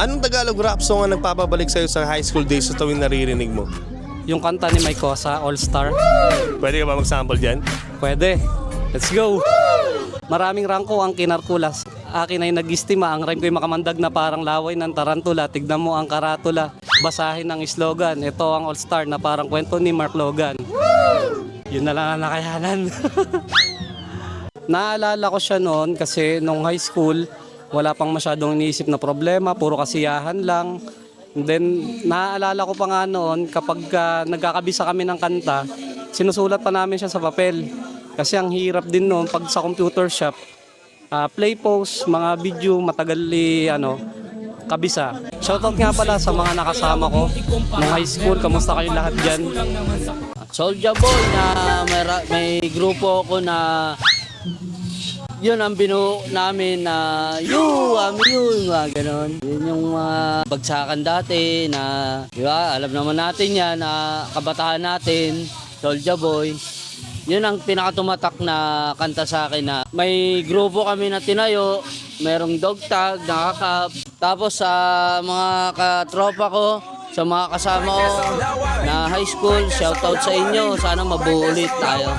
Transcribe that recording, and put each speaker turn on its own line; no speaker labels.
Anong Tagalog rap song ang nagpapabalik sa'yo sa high school days sa tuwing naririnig mo?
Yung kanta ni Mike Cosa, All Star.
Pwede ka ba mag-sample dyan?
Pwede. Let's go! Maraming rangko ang kinarkulas. Akin ay nag-istima, ang rhyme ko'y makamandag na parang laway ng tarantula. Tignan mo ang karatula, basahin ang slogan. Ito ang All Star na parang kwento ni Mark Logan. Yun na lang ang nakayanan. Naalala ko siya noon kasi nung high school, wala pang masyadong iniisip na problema, puro kasiyahan lang. And then, naaalala ko pa nga noon, kapag nagkakabisa kami ng kanta, sinusulat pa namin siya sa papel. Kasi ang hirap din noon, pag sa computer shop, play post, mga video, matagal kabisa. Shoutout nga pala sa mga nakasama ko nung high school. Kamusta kayo lahat dyan?
Soulja Boy na may grupo ko na yun ang binuo namin na yun, mga ganon. Yun yung mga bagsakan dati na, di ba, alam naman natin yan na kabataan natin, Soulja Boy. Yun ang pinakatumatak na kanta sa akin na may grupo kami na tinayo, merong dog tag, nakakap. Tapos sa mga katropa ko, sa mga kasama ko na high school, shoutout sa inyo, sana mabuo ulit tayo.